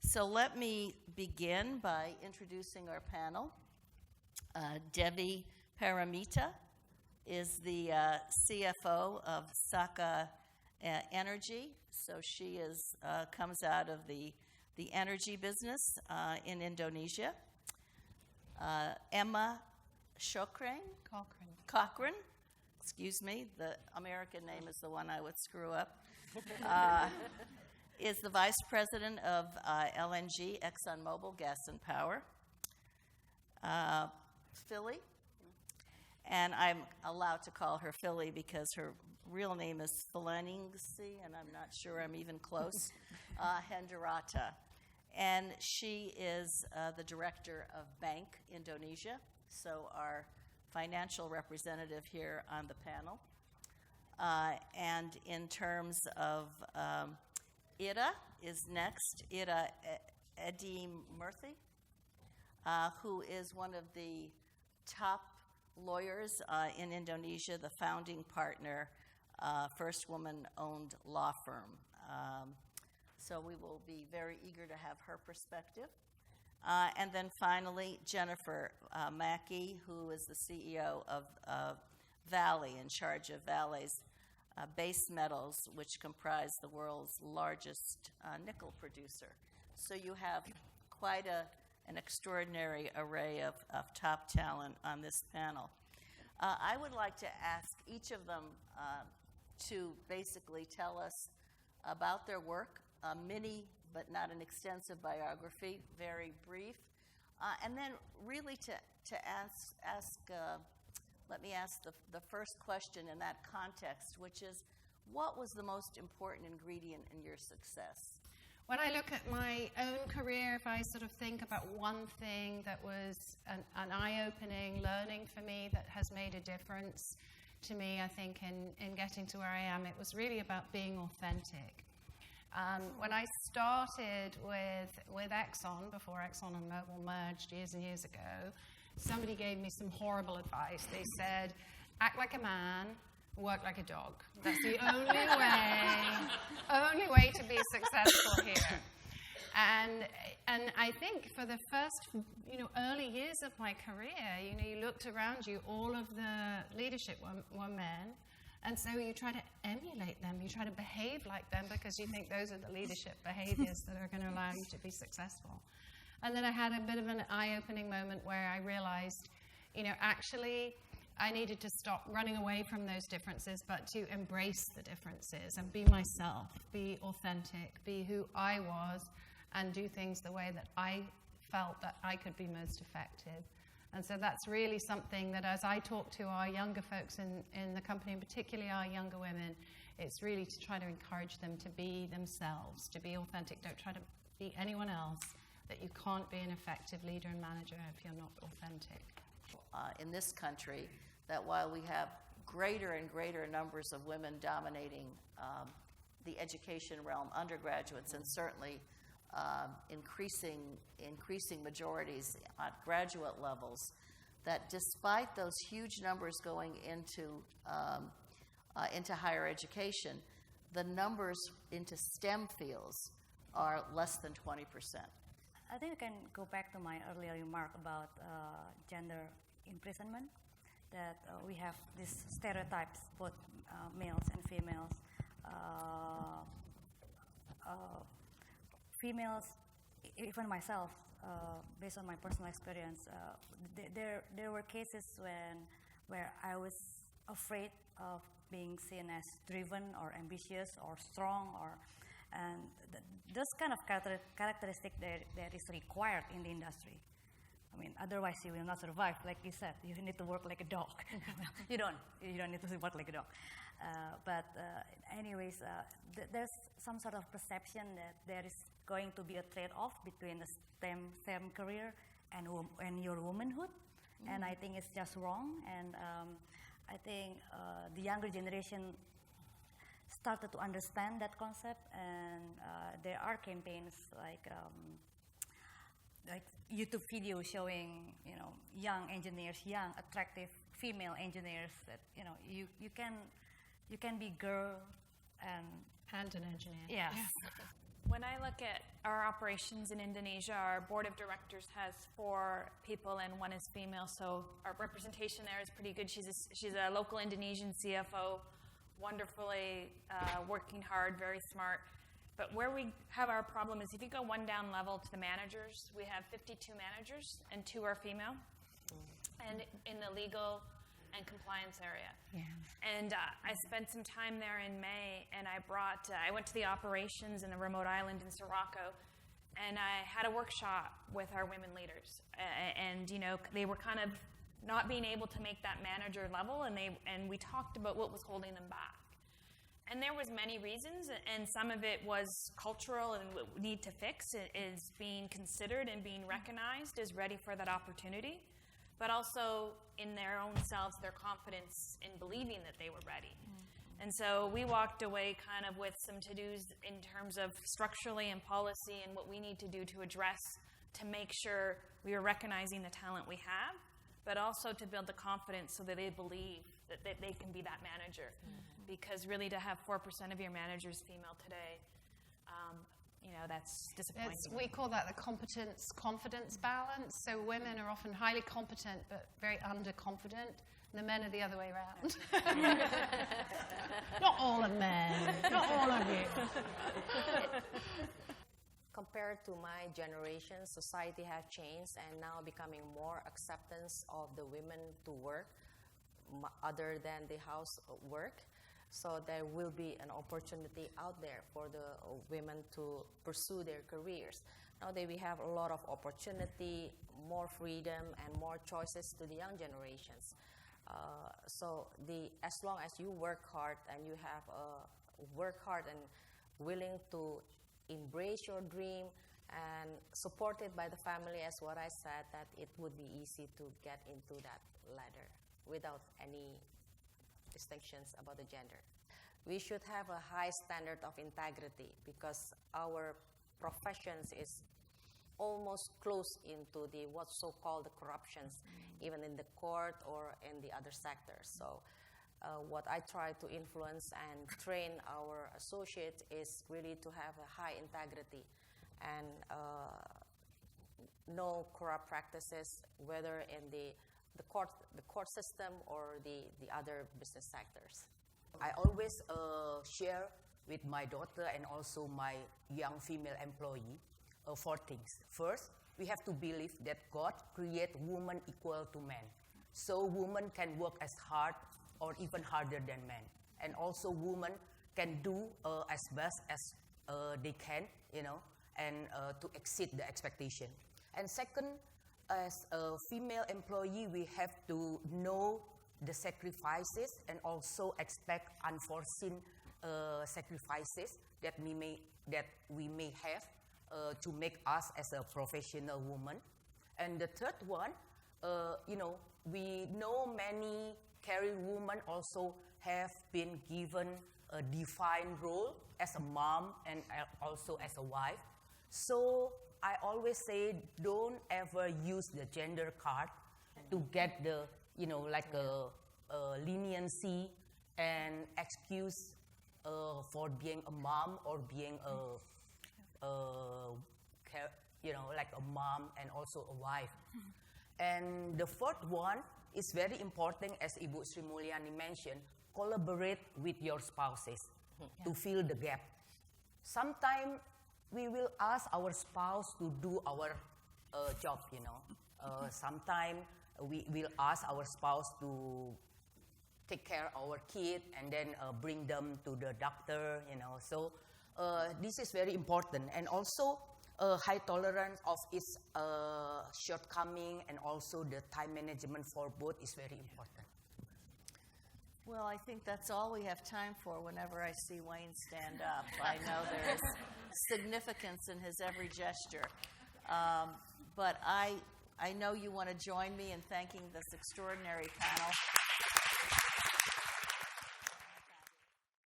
So let me begin by introducing our panel. Devi Paramita is the CFO of Saka Energy. So she comes out of the energy business in Indonesia. Emma Cochrane, excuse me, the American name is the one I would screw up, is the Vice President of LNG, ExxonMobil Gas and Power. Philly, and I'm allowed to call her Philly because her real name is Philaningsi, and I'm not sure I'm even close, Hendarata. And she is the director of Bank Indonesia, so our financial representative here on the panel. And in terms of Ida is next, Ida Edi Murthy, who is one of the top lawyers in Indonesia, the founding partner, first woman-owned law firm. So we will be very eager to have her perspective. And then finally, Jennifer Mackey, who is the CEO of Vale, in charge of Vale's base metals, which comprise the world's largest nickel producer. So you have quite an extraordinary array of top talent on this panel. I would like to ask each of them to basically tell us about their work, a mini but not an extensive biography, very brief, and then really to let me ask the first question in that context, which is, what was the most important ingredient in your success? When I look at my own career, if I sort of think about one thing that was an eye-opening learning for me that has made a difference to me, I think, in getting to where I am, it was really about being authentic. When I started with Exxon, before Exxon and Mobil merged years and years ago, somebody gave me some horrible advice. They said, act like a man, work like a dog. That's the only way to be successful here. And I think for the first, early years of my career, you looked around you, all of the leadership were men. And so you try to emulate them, you try to behave like them because you think those are the leadership behaviors that are going to allow you to be successful. And then I had a bit of an eye-opening moment where I realized, actually I needed to stop running away from those differences, but to embrace the differences and be myself, be authentic, be who I was, and do things the way that I felt that I could be most effective. And so that's really something that as I talk to our younger folks in the company, and particularly our younger women, it's really to try to encourage them to be themselves, to be authentic. Don't try to be anyone else, that you can't be an effective leader and manager if you're not authentic. In this country, that while we have greater and greater numbers of women dominating the education realm, undergraduates, and certainly increasing majorities at graduate levels, that despite those huge numbers going into higher education, the numbers into STEM fields are less than 20%. I think I can go back to my earlier remark about gender imprisonment, that we have these stereotypes, both males and females. Females, even myself, based on my personal experience, there were cases where I was afraid of being seen as driven or ambitious or strong, and those kind of characteristic that is required in the industry. I mean, otherwise you will not survive. Like you said, you need to work like a dog. You don't need to work like a dog. Anyways, there's some sort of perception that there is going to be a trade-off between the STEM career and your womanhood, and I think it's just wrong. And I think the younger generation started to understand that concept, and there are campaigns like YouTube videos showing young engineers, young attractive female engineers that you can be girl and an engineer. Yes. When I look at our operations in Indonesia, our board of directors has 4 people and 1 is female, so our representation there is pretty good. She's a local Indonesian CFO, wonderfully working hard, very smart. But where we have our problem is if you go 1 down level to the managers, we have 52 managers and 2 are female, and in the legal and compliance area. Yeah. And I spent some time there in May, and I went to the operations in the remote island in Sirocco, and I had a workshop with our women leaders. And they were kind of not being able to make that manager level, and we talked about what was holding them back. And there was many reasons, and some of it was cultural and what we need to fix is being considered and being recognized as ready for that opportunity, but also in their own selves, their confidence in believing that they were ready. Mm-hmm. And so we walked away kind of with some to-dos in terms of structurally and policy and what we need to do to address to make sure we are recognizing the talent we have, but also to build the confidence so that they believe that they can be that manager. Mm-hmm. Because really to have 4% of your managers female today, that's disappointing. We call that the competence-confidence balance. So women are often highly competent but very underconfident. And the men are the other way around. Not all the men, not all of you. Compared to my generation, society has changed and now becoming more acceptance of the women to work other than the housework. So there will be an opportunity out there for the women to pursue their careers. Nowadays we have a lot of opportunity, more freedom, and more choices to the young generations. So as long as you work hard and you have work hard and willing to embrace your dream and supported by the family, as what I said, that it would be easy to get into that ladder without any distinctions about the gender. We should have a high standard of integrity because our professions is almost close into the what's so-called the corruptions, even in the court or in the other sectors. So what I try to influence and train our associates is really to have a high integrity and no corrupt practices, whether in the court system or the other business sectors. I always share with my daughter and also my young female employee 4 things. First, we have to believe that God created women equal to men. So women can work as hard or even harder than men. And also women can do as best as they can, and to exceed the expectation. And second, as a female employee, we have to know the sacrifices and also expect unforeseen sacrifices that we may have to make us as a professional woman. And the third one, we know many career women also have been given a defined role as a mom and also as a wife. So I always say, don't ever use the gender card to get the, leniency and excuse for being a mom or being like a mom and also a wife. And the fourth one is very important, as Ibu Sri Mulyani mentioned, collaborate with your spouses to fill the gap. Sometimes we will ask our spouse to do our job, Sometimes we will ask our spouse to take care of our kid and then bring them to the doctor, So this is very important. And also high tolerance of its shortcoming and also the time management for both is very important. Well, I think that's all we have time for whenever I see Wayne stand up. I know there is significance in his every gesture. But I know you want to join me in thanking this extraordinary panel.